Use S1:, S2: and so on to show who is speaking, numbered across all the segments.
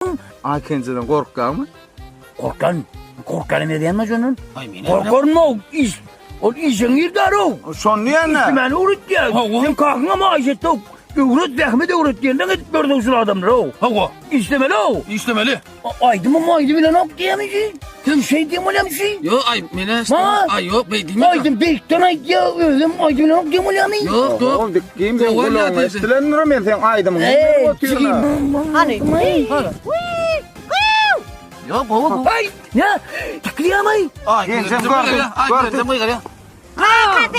S1: oğlum.
S2: Akençeden korkkanmı?
S1: Korkan ne diyemez onun?
S3: Ay mine.
S1: Korkan mı o iş? O işin yırdar o.
S2: Son niye ne?
S1: İstemeni uğrat ya. Sen kalkın ama Ayşet'te o. Uğrat Behmet'e uğrat diyenden gidip gördü usul adamlar o.
S3: Hava.
S1: İstemeli o.
S3: İstemeli.
S1: Aydı mı maydı bile nok diyemeyecek. Kim şey diyemeyecek.
S3: Yo ay mine.
S1: Ha?
S3: Ay yok bey değil mi?
S1: Aydın bekten aydı ya. Ölüm aydı bile nok diyemeyecek.
S3: Yok yok.
S2: Oğlum dikkiyim ben
S3: Yo, vallahi
S2: kulağına.
S3: teyze.
S2: Estilenirim ben sen aydımın.
S1: Hani?
S3: Yok baba bu.
S1: Ay ne? Takliyamay.
S3: Ay
S2: Gel, sen
S3: gördüm.
S2: gördün,
S3: Ay
S2: gördün.
S3: gördüm gel ya.
S4: Hadi.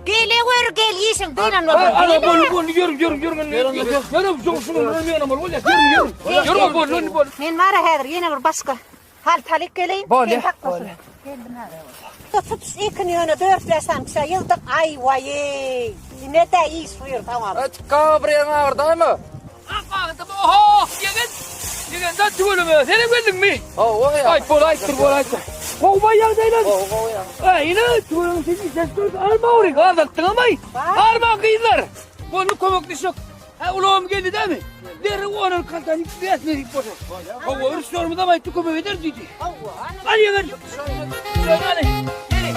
S4: Geliyor gel yesin. Buyurun
S1: Ana
S4: bakalım.
S1: bol yürü. Yarım çok şunu ölmeyelim oğlum. Yürü bol.
S4: Men var ya yine bir başka. Hal talik geleyim.
S1: Böyle.
S4: Tut ikini yönü 4-5 santimse yıldık ay vayey. Ne de iyi suyur tamam.
S1: Kabriyan ağırda mı? Ağırda mı? Oho! Yegen de tüvölümü. Sen geldin mi? Ay bol aytır. Kovma ya deyler. Ay ne? Tüvölümü ses koydu. Arma oraya. Ağırdattın ama. Arma kıydılar. Bunu komik yok. Ulan geldi değil mi? Deri onun kantanı resmi boşa. Hava ırışlarımı da maytı kome eder dedi. Hadi yeger. Hadi. Yeri.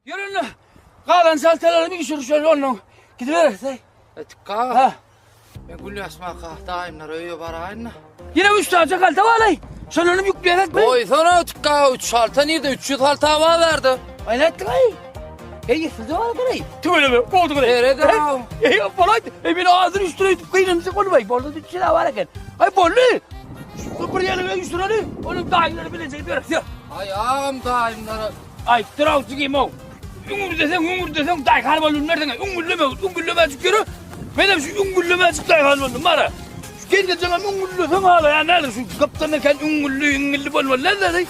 S1: Yürün lan. Kalan saltaları bir kişi şöyle onunla. Gidiver.
S3: Tıkka.
S1: Ha.
S3: Ben kulli asma daimler öyle barayın.
S1: Yine 3 tane çakalta var lan. Sen onu yükleyerek mi?
S3: Oy sana tıkka 3 halta nerede 300 halta hava verdi.
S1: Ay ettik ay. Yesildi var kadar. Tüvele mi? Oldu kadar.
S3: Nerede o?
S1: Falan. Beni ağzını üstüne kıynımızı koymayın. Borda bir şey var haken. Ay borlu. Şu yanına üstüne ne? Onun daimleri bilecek diyor.
S3: Ay ağam daimler.
S1: Ay tırav çıkayım o. Umur desen day harbalın nereden? Umurleme çıkıyor. Benim şu umurleme çıktay harbalın var. Kendi canım umurlu hala ya nerede şu kaptanın kendi umurlu bolma nerede?